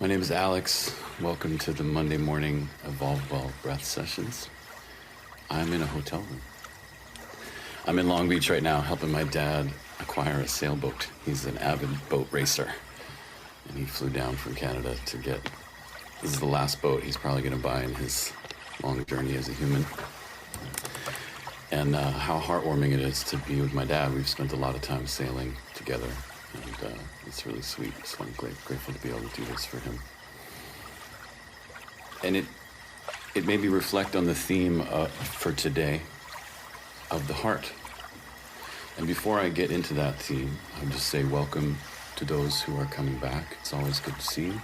My name is Alex. Welcome to the Monday morning Evolve Well breath sessions. I'm in a hotel room. I'm in Long Beach right now helping my dad acquire a sailboat. He's an avid boat racer, and he flew down from Canada to get, this is the last boat he's probably going to buy in his long journey as a human. And how heartwarming it is to be with my dad. We've spent a lot of time sailing together, and it's really sweet. So I'm grateful to be able to do this for him. And it made me reflect on the theme for today of the heart. And before I get into that theme, I'll just say welcome to those who are coming back. It's always good to see you.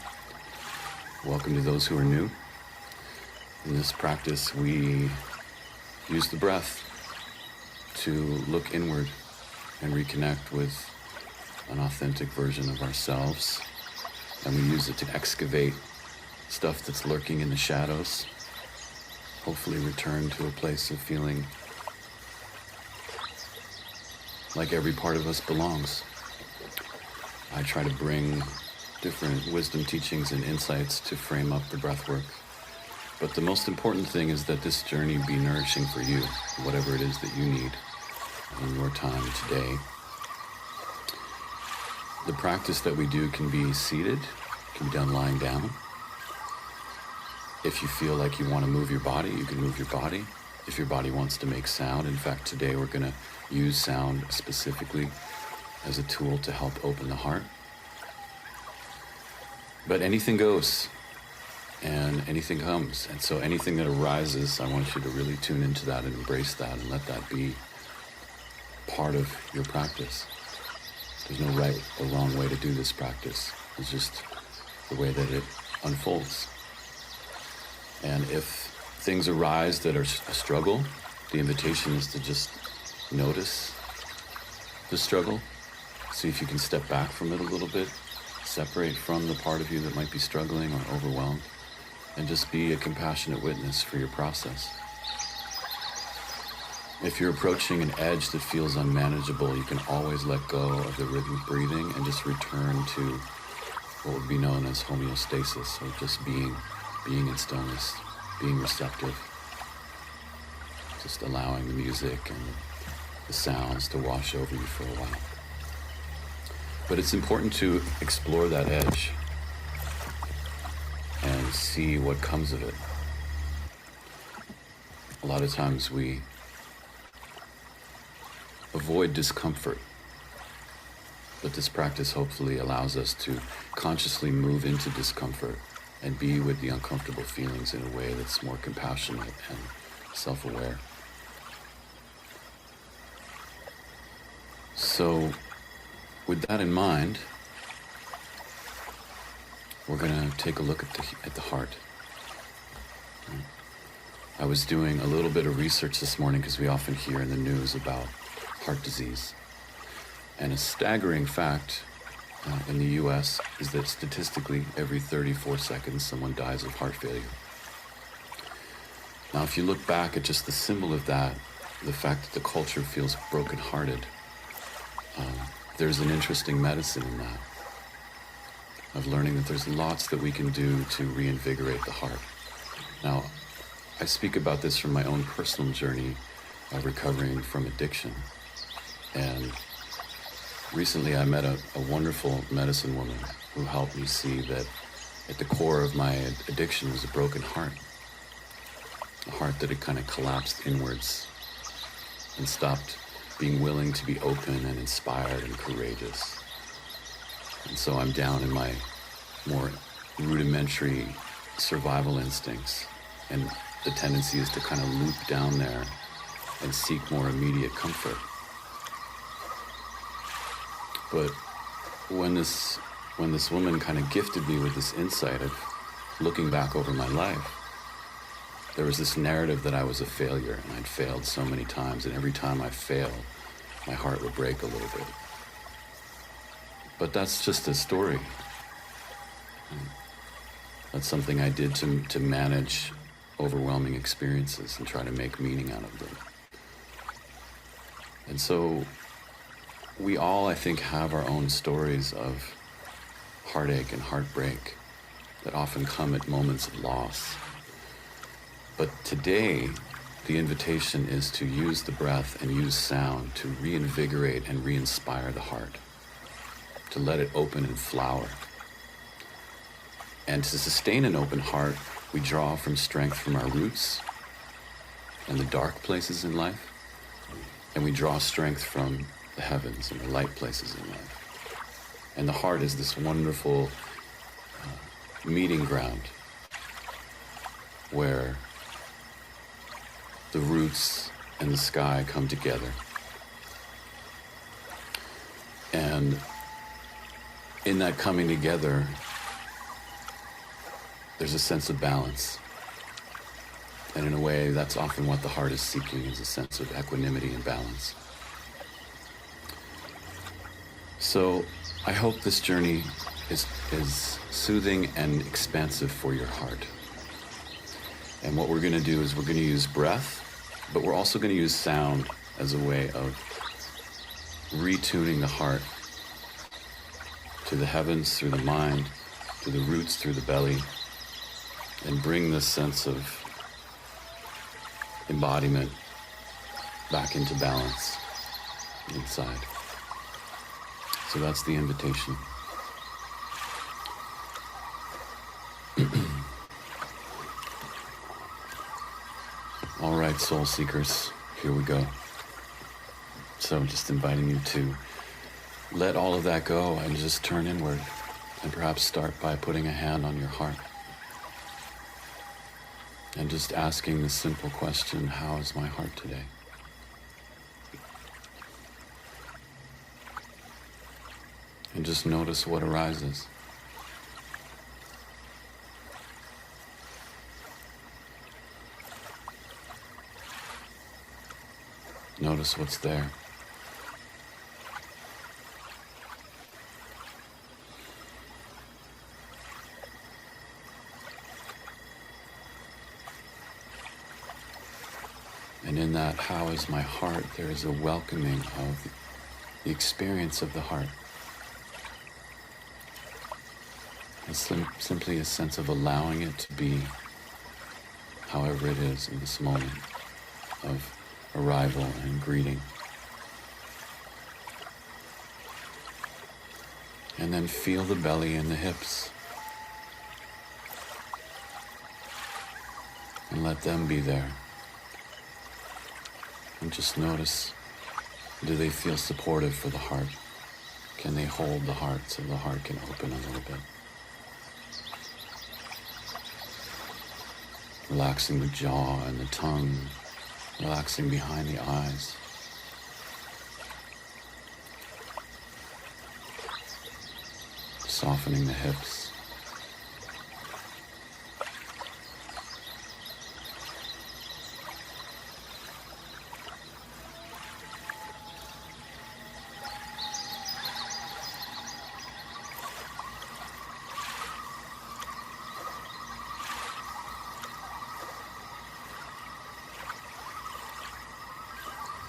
Welcome to those who are new. In this practice, we use the breath to look inward and reconnect with an authentic version of ourselves. And we use it to excavate stuff that's lurking in the shadows. Hopefully return to a place of feeling like every part of us belongs. I try to bring different wisdom teachings and insights to frame up the breathwork. But the most important thing is that this journey be nourishing for you, whatever it is that you need in your time today. The practice that we do can be seated, can be done lying down. If you feel like you want to move your body, you can move your body. If your body wants to make sound, in fact, today we're going to use sound specifically as a tool to help open the heart. But anything goes. And anything comes. And so anything that arises, I want you to really tune into that and embrace that and let that be part of your practice. There's no right or wrong way to do this practice. It's just the way that it unfolds. And if things arise that are a struggle, the invitation is to just notice the struggle. See if you can step back from it a little bit, separate from the part of you that might be struggling or overwhelmed, and just be a compassionate witness for your process. If you're approaching an edge that feels unmanageable, you can always let go of the rhythmic breathing and just return to what would be known as homeostasis, or just being in stillness, being receptive, just allowing the music and the sounds to wash over you for a while. But it's important to explore that edge and see what comes of it. A lot of times we avoid discomfort, but this practice hopefully allows us to consciously move into discomfort and be with the uncomfortable feelings in a way that's more compassionate and self-aware. So with that in mind, we're going to take a look at the heart. I was doing a little bit of research this morning because we often hear in the news about heart disease. And a staggering fact in the US is that statistically every 34 seconds someone dies of heart failure. Now if you look back at just the symbol of that, the fact that the culture feels brokenhearted, there's an interesting medicine in that, of learning that there's lots that we can do to reinvigorate the heart. Now, I speak about this from my own personal journey of recovering from addiction. And recently I met a wonderful medicine woman who helped me see that at the core of my addiction was a broken heart. A heart that had kind of collapsed inwards and stopped being willing to be open and inspired and courageous. And so I'm down in my more rudimentary survival instincts, and the tendency is to kind of loop down there and seek more immediate comfort. But when this woman kind of gifted me with this insight of looking back over my life, there was this narrative that I was a failure, and I'd failed so many times, and every time I failed, my heart would break a little bit. But that's just a story. That's something I did to manage overwhelming experiences and try to make meaning out of them. And so we all, I think, have our own stories of heartache and heartbreak that often come at moments of loss. But today, the invitation is to use the breath and use sound to reinvigorate and re-inspire the heart, to let it open and flower. And to sustain an open heart, we draw from strength from our roots and the dark places in life, and we draw strength from the heavens and the light places in life. And the heart is this wonderful meeting ground where the roots and the sky come together. And in that coming together, there's a sense of balance. And in a way, that's often what the heart is seeking, is a sense of equanimity and balance. So I hope this journey is soothing and expansive for your heart. And what we're going to do is we're going to use breath, but we're also going to use sound as a way of retuning the heart to the heavens through the mind, to the roots through the belly, and bring this sense of embodiment back into balance inside. So that's the invitation. All right, soul seekers, here we go. So just inviting you to let all of that go and just turn inward, and perhaps start by putting a hand on your heart and just asking the simple question, how is my heart today? And just notice what arises. Notice what's there. And in that, how is my heart, there is a welcoming of the experience of the heart. It's simply a sense of allowing it to be however it is in this moment of arrival and greeting. And then feel the belly and the hips. And let them be there. And just notice, do they feel supportive for the heart? Can they hold the heart so the heart can open a little bit? Relaxing the jaw and the tongue, relaxing behind the eyes. Softening the hips.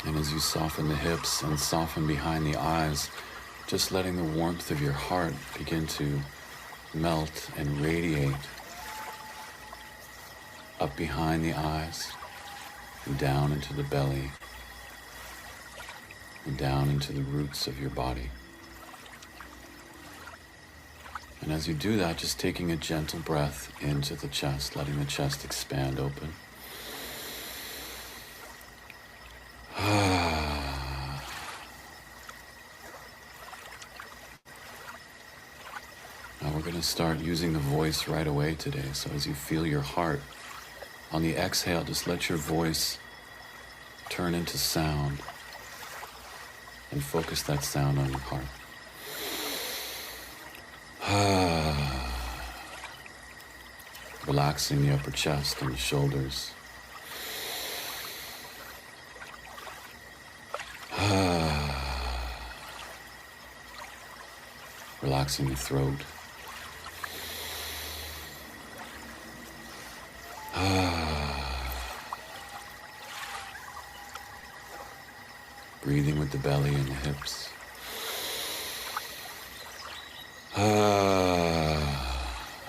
And as you soften the hips and soften behind the eyes, just letting the warmth of your heart begin to melt and radiate up behind the eyes and down into the belly and down into the roots of your body. And as you do that, just taking a gentle breath into the chest, letting the chest expand open. Now we're going to start using the voice right away today. So as you feel your heart, on the exhale, just let your voice turn into sound and focus that sound on your heart. Relaxing the upper chest and the shoulders. Relaxing the throat. Breathing with the belly and the hips.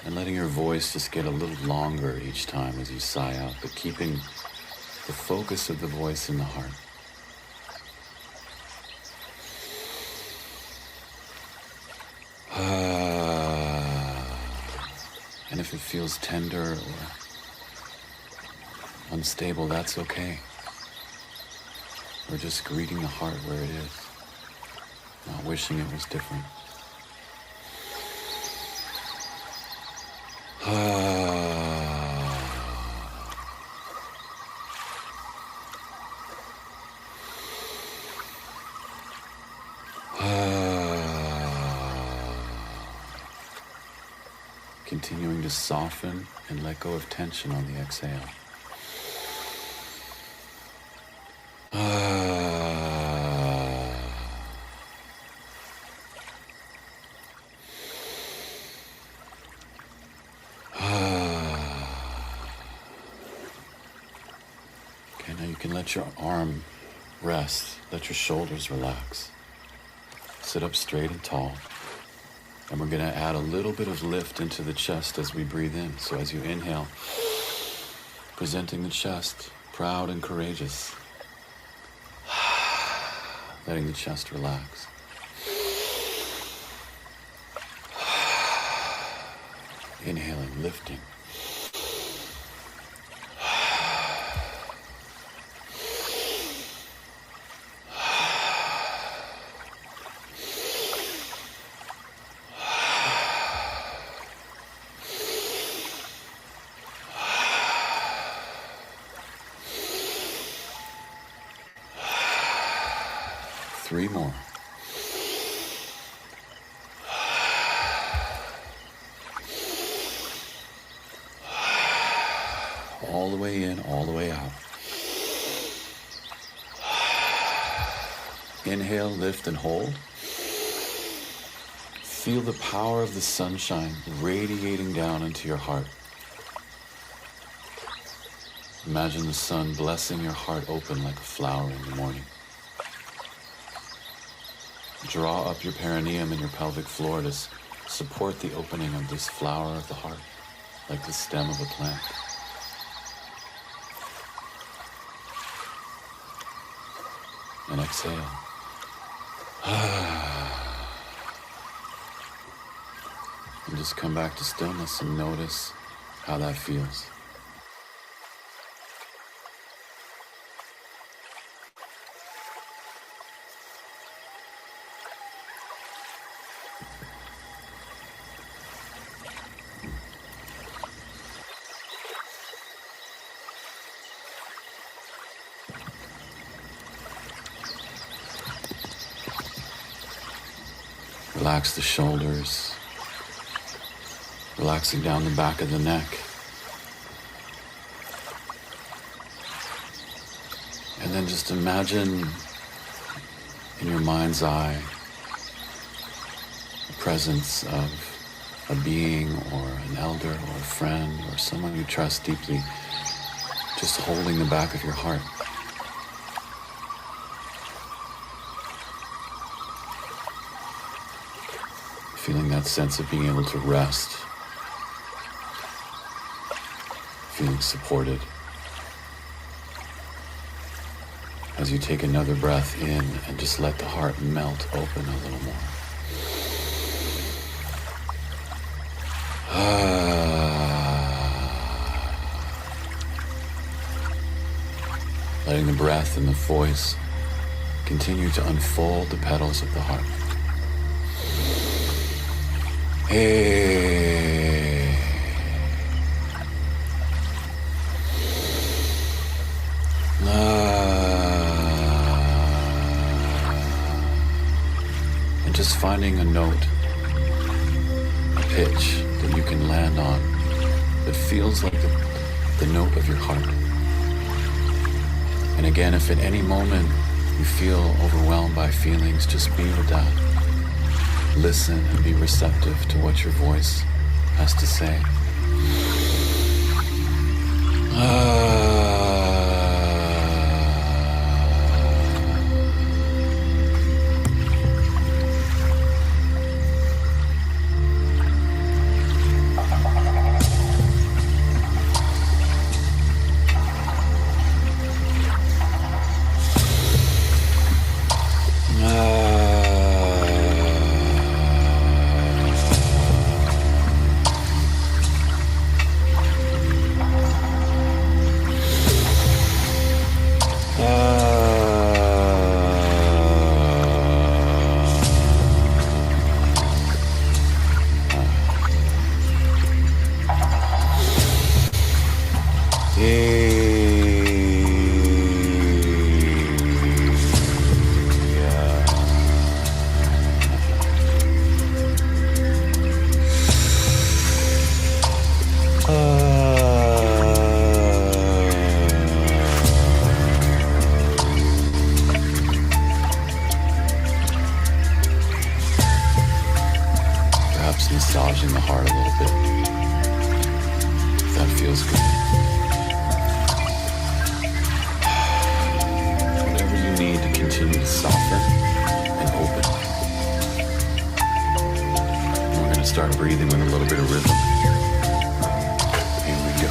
And letting your voice just get a little longer each time as you sigh out, but keeping the focus of the voice in the heart. And if it feels tender or unstable, that's okay. We're just greeting the heart where it is, not wishing it was different. Continuing to soften and let go of tension on the exhale. Okay, now you can let your arm rest, let your shoulders relax. Sit up straight and tall. And we're going to add a little bit of lift into the chest as we breathe in. So as you inhale, presenting the chest, proud and courageous. Letting the chest relax. Inhaling, lifting. Three more. All the way in, all the way out. Inhale, lift, and hold. Feel the power of the sunshine radiating down into your heart. Imagine the sun blessing your heart open like a flower in the morning. Draw up your perineum and your pelvic floor to support the opening of this flower of the heart, like the stem of a plant. And exhale. And just come back to stillness and notice how that feels. Relax the shoulders, relaxing down the back of the neck. And then just imagine in your mind's eye the presence of a being or an elder or a friend or someone you trust deeply, just holding the back of your heart. Feeling that sense of being able to rest, feeling supported. As you take another breath in and just let the heart melt open a little more. Letting the breath and the voice continue to unfold the petals of the heart. Hey. And just finding a note, a pitch that you can land on that feels like the note of your heart. And again, if at any moment you feel overwhelmed by feelings, just be with that. Listen and be receptive to what your voice has to say. continue to soften and open. And we're going to start breathing with a little bit of rhythm. Here we go.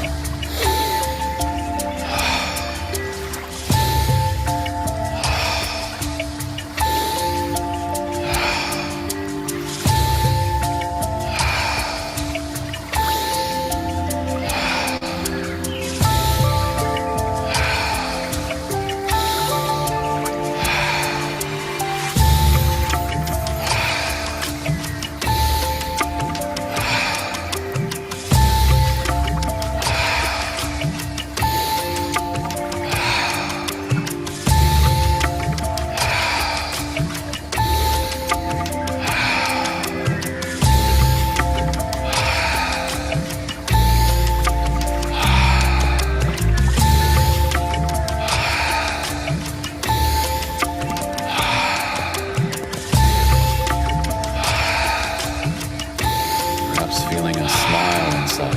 Feeling a smile inside,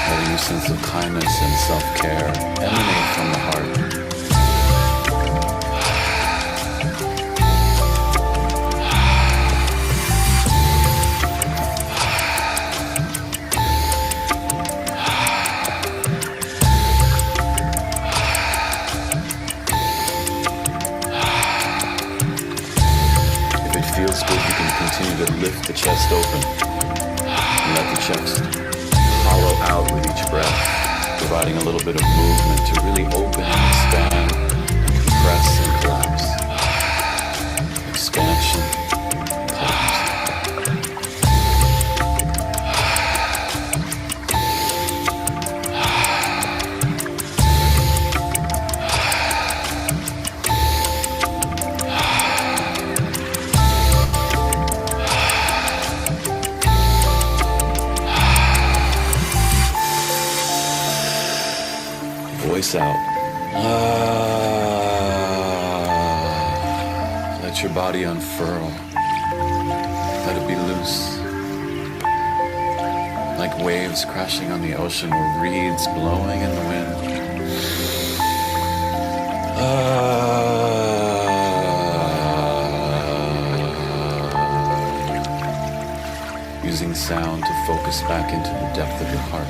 letting your sense of kindness and self-care emanate from the heart. If it feels good, you can continue to lift the chest open and let the chest hollow out with each breath, providing a little bit of movement to really open and expand and compress and collapse. Expansion, collapse. Voice out. Let your body unfurl. Let it be loose. Like waves crashing on the ocean or reeds blowing in the wind. Using sound to focus back into the depth of your heart.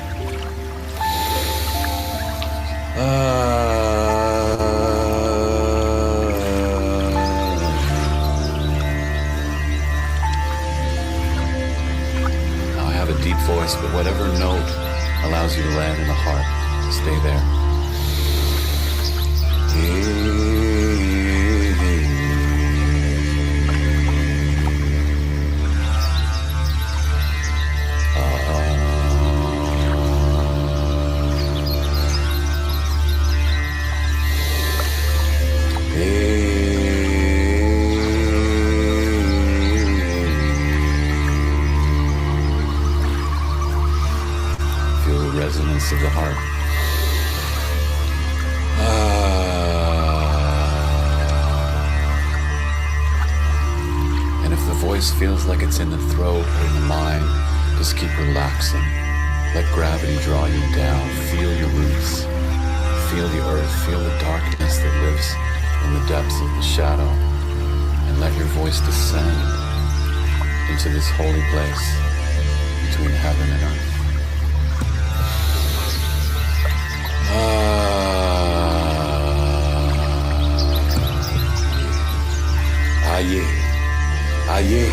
Now I have a deep voice, but whatever note allows you to land in the heart, stay there. Resonance of the heart. And if the voice feels like it's in the throat or in the mind, just keep relaxing. Let gravity draw you down. Feel your roots. Feel the earth. Feel the darkness that lives in the depths of the shadow. And let your voice descend into this holy place between heaven and earth. Aye, aye,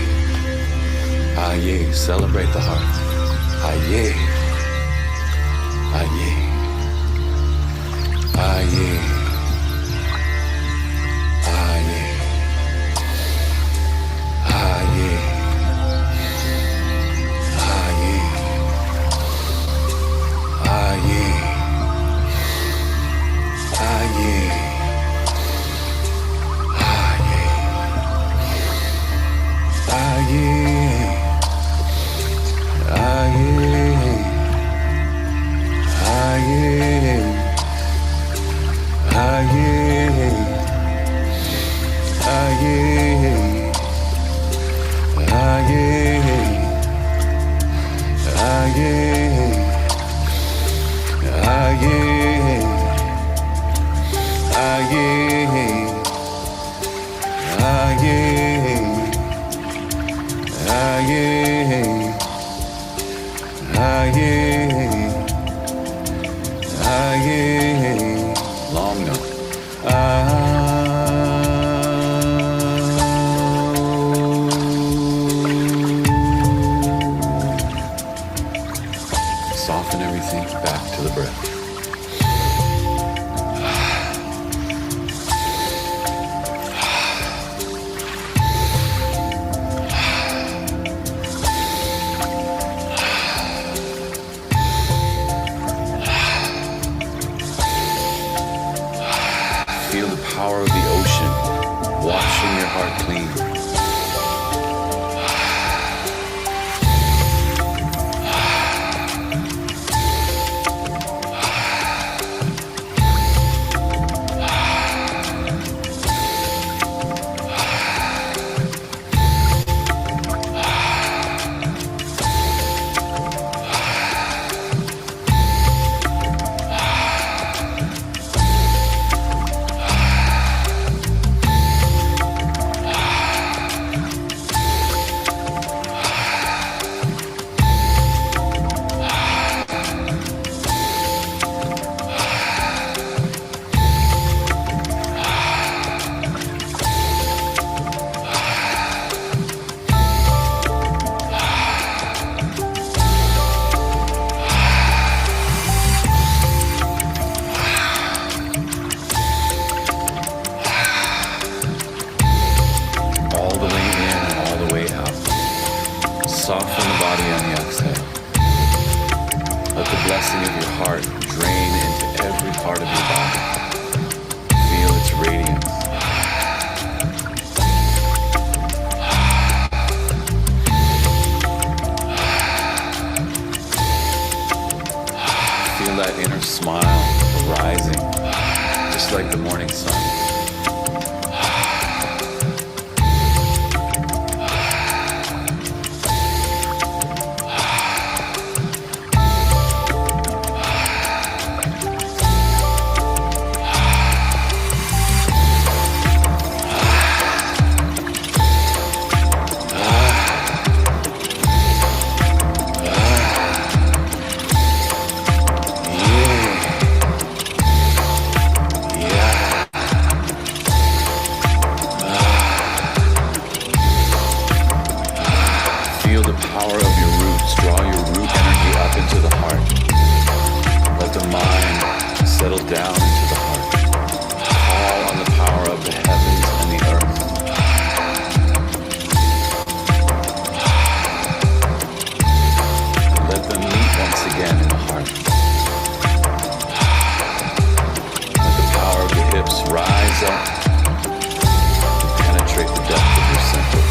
aye, celebrate the heart. Aye, aye, aye, aye, aye, aye, aye, aye. Long note. Soften everything back to the breath. Feel the power of the ocean washing your heart clean. Soften the body on the exhale. Let the blessing of your heart drain into every part of your body. Feel its radiance. Feel that inner smile rising, just like the morning sun. Feel the power of your roots. Draw your root energy up into the heart. Let the mind settle down into the heart. Call on the power of the heavens and the earth. Let them meet once again in the heart. Let the power of the hips rise up and penetrate the depth of your center.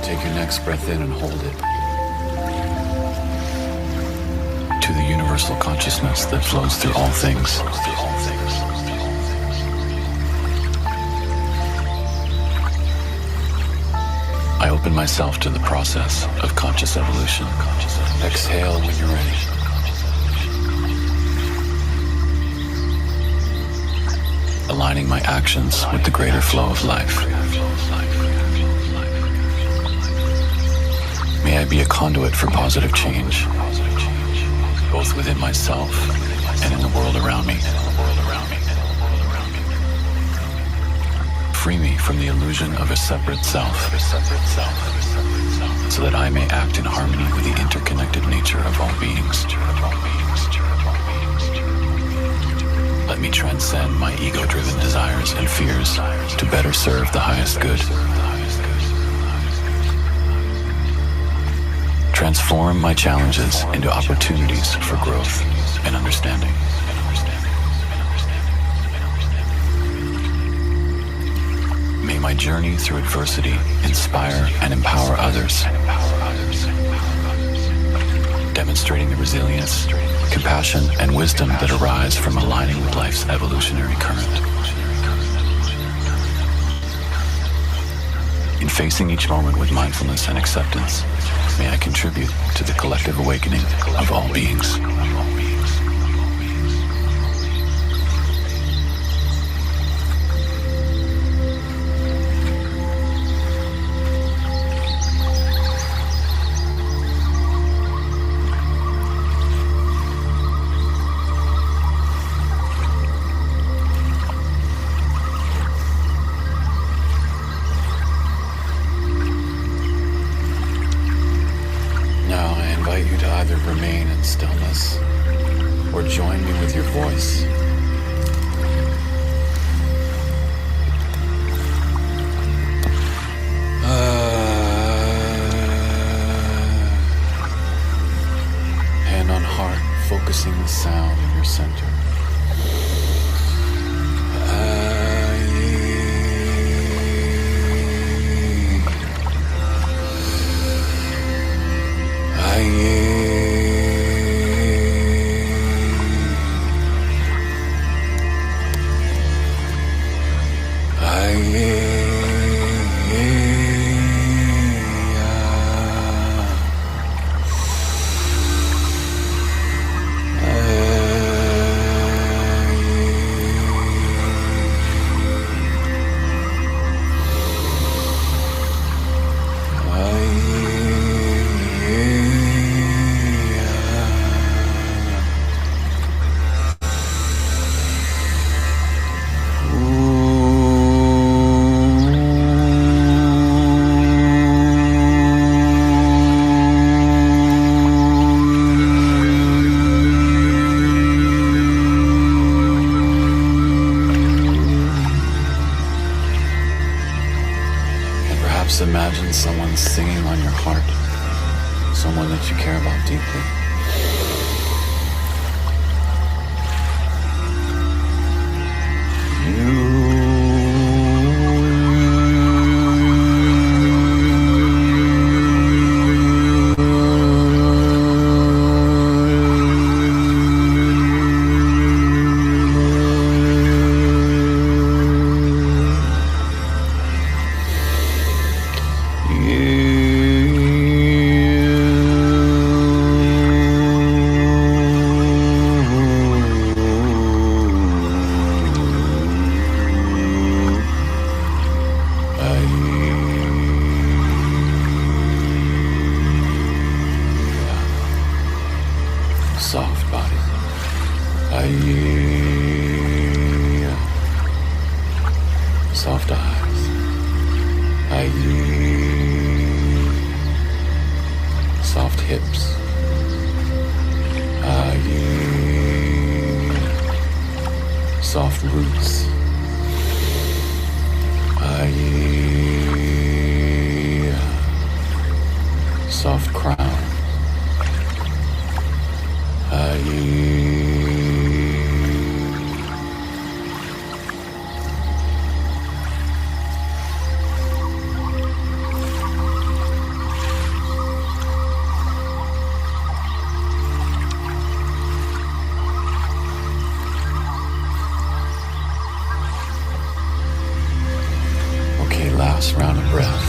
Take your next breath in and hold it to the universal consciousness that flows through all things. I open myself to the process of conscious evolution. Exhale when you're ready. aligning my actions with the greater flow of life. May I be a conduit for positive change, both within myself and in the world around me. Free me from the illusion of a separate self, so that I may act in harmony with the interconnected nature of all beings. Let me transcend my ego-driven desires and fears to better serve the highest good. Transform my challenges into opportunities for growth and understanding. May my journey through adversity inspire and empower others, demonstrating the resilience, compassion, and wisdom that arise from aligning with life's evolutionary current. In facing each moment with mindfulness and acceptance, may I contribute to the collective awakening of all beings. Remain in stillness or join me with your voice. Hand on heart, focusing the sound in your center. Imagine someone singing on your heart, someone that you care about deeply. Soft body. Soft eyes. Soft hips. Soft roots. Soft crown. Okay, last round of breath.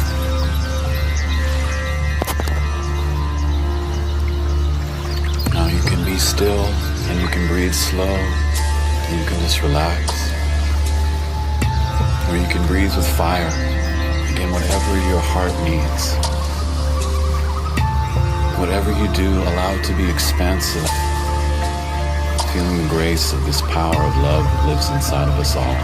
Now you can be still and you can breathe slow. You can just relax. or you can breathe with fire. Again, whatever your heart needs. Whatever you do, allow it to be expansive. Feeling the grace of this power of love that lives inside of us all.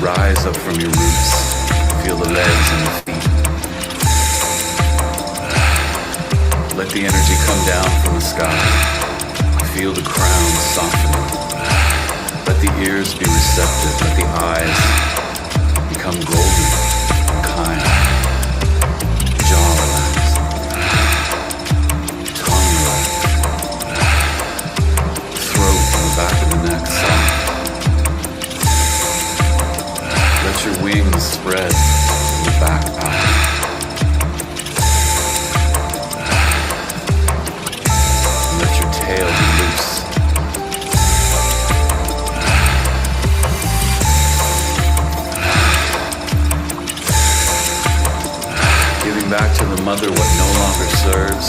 Rise up from your roots. Feel the legs and the feet. Let the energy come down from the sky. Feel the crown soften. Let the ears be receptive. Let the eyes become golden and kind. Jaw relaxed. Tongue relaxed. Throat and the back of the neck soft. Let your wings spread and the back out. And let your tail be loose. Giving back to the mother what no longer serves.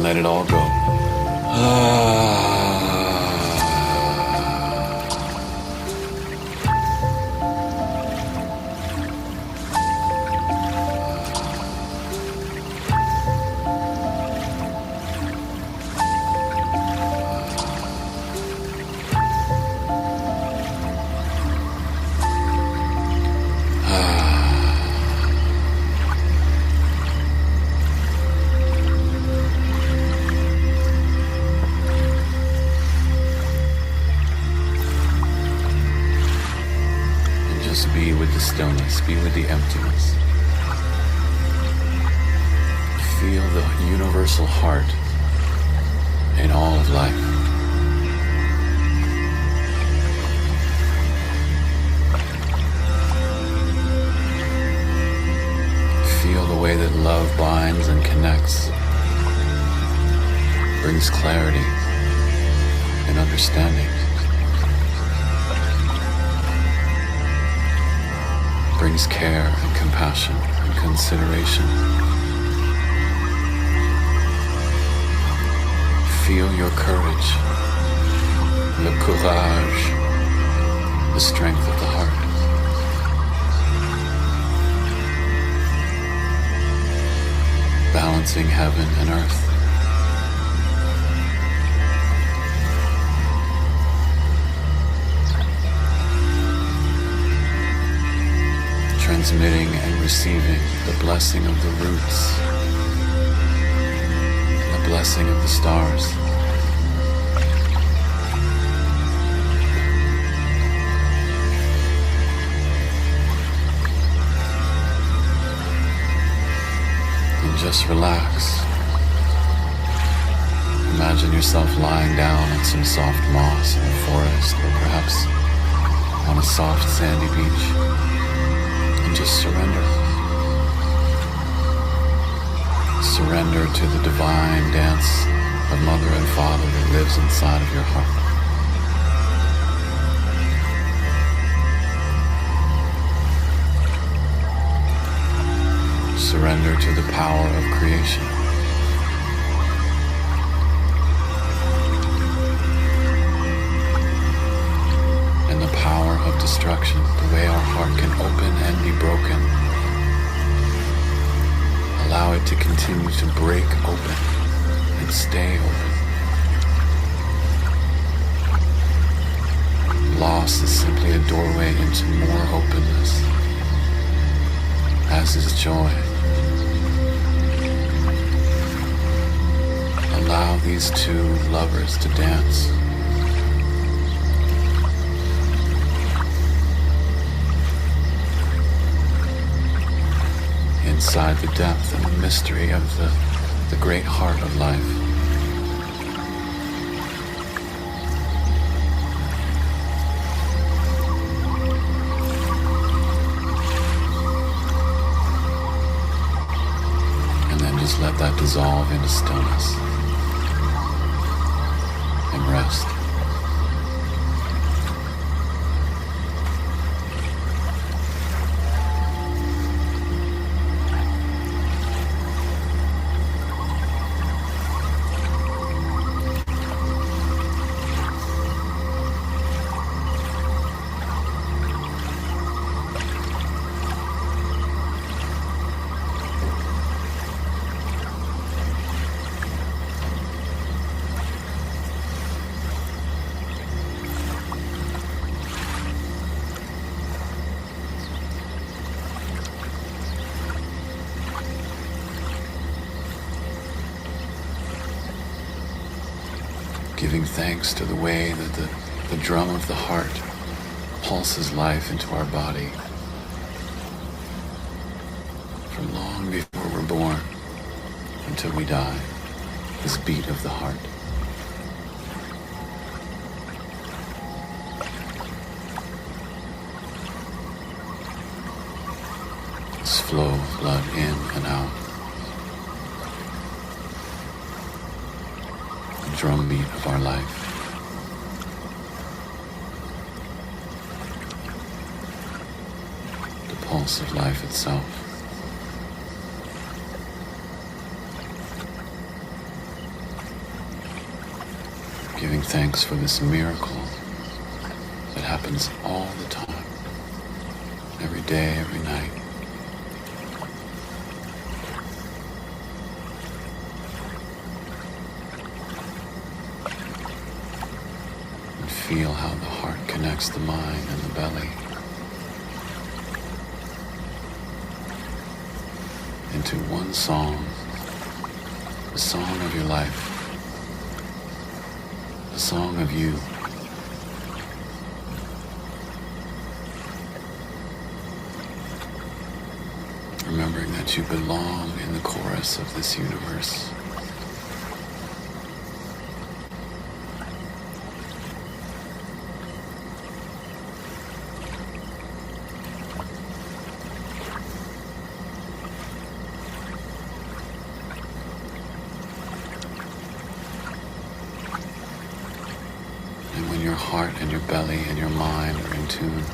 let it all go. Just be with the stillness, be with the emptiness. Feel the universal heart in all of life. Feel the way that love binds and connects, brings clarity and understanding. Brings care and compassion and consideration. Feel your courage, le courage, the strength of the heart. Balancing heaven and earth. Transmitting and receiving the blessing of the roots and the blessing of the stars. And just relax. Imagine yourself lying down on some soft moss in the forest, or perhaps on a soft sandy beach. Just surrender. Surrender to the divine dance of Mother and Father that lives inside of your heart. Surrender to the power of creation. And the power of destruction, the way our heart can open and be broken. Allow it to continue to break open and stay open. Loss is simply a doorway into more openness, as is joy. Allow these two lovers to dance. Inside the depth and the mystery of the great heart of life. And then just let that dissolve into stillness and rest. Giving thanks to the way that the drum of the heart pulses life into our body from long before we're born until we die, this beat of the heart. This flow of blood in and out. Drumbeat of our life. The pulse of life itself. giving thanks for this miracle that happens all the time, every day, every night. And feel how the heart connects the mind and the belly into one song, the song of your life, the song of you. Remembering that you belong in the chorus of this universe. And when your heart and your belly and your mind are in tune,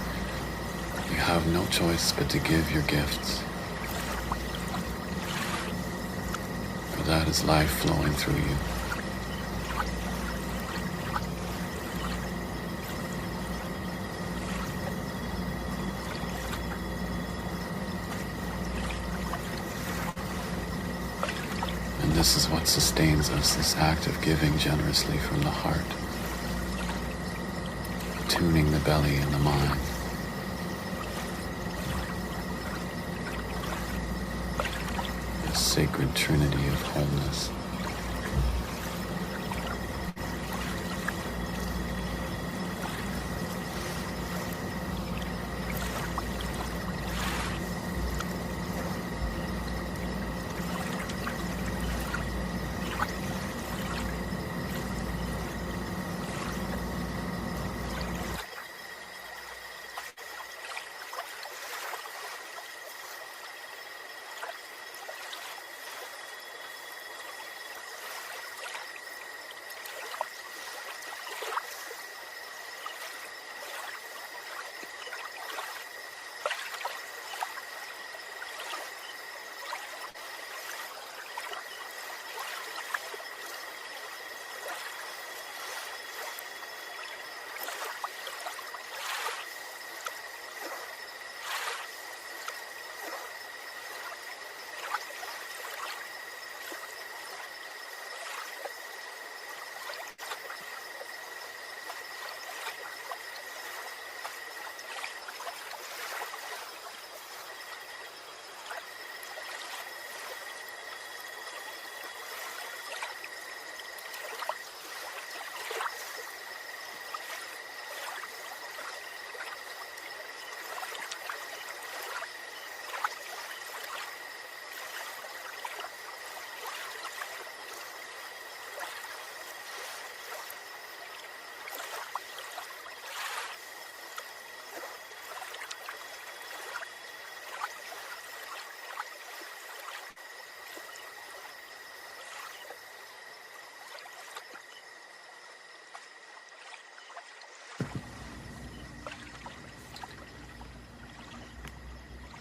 you have no choice but to give your gifts. For that is life flowing through you. And this is what sustains us, this act of giving generously from the heart, tuning the belly and the mind. The sacred trinity of wholeness.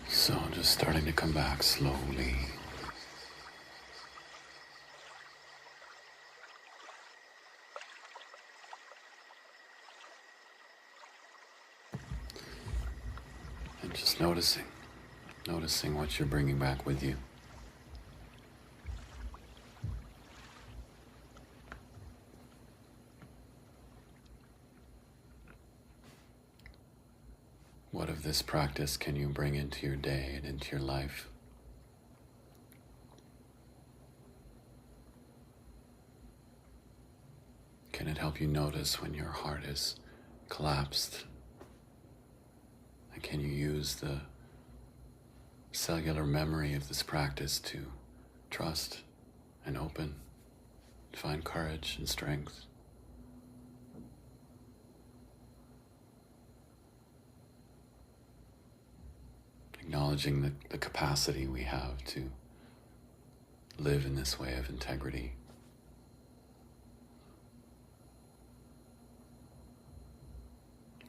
So just starting to come back slowly. And just noticing what you're bringing back with you. What of this practice can you bring into your day and into your life? Can it help you notice when your heart is collapsed? And can you use the cellular memory of this practice to trust and open, to find courage and strength? Acknowledging the capacity we have to live in this way of integrity.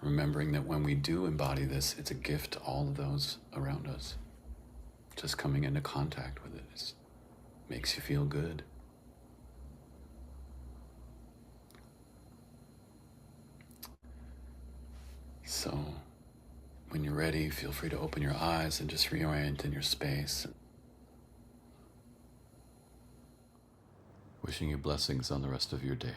Remembering that when we do embody this, it's a gift to all of those around us. Just coming into contact with it makes you feel good. ready, feel free to open your eyes and just reorient in your space. Wishing you blessings on the rest of your day.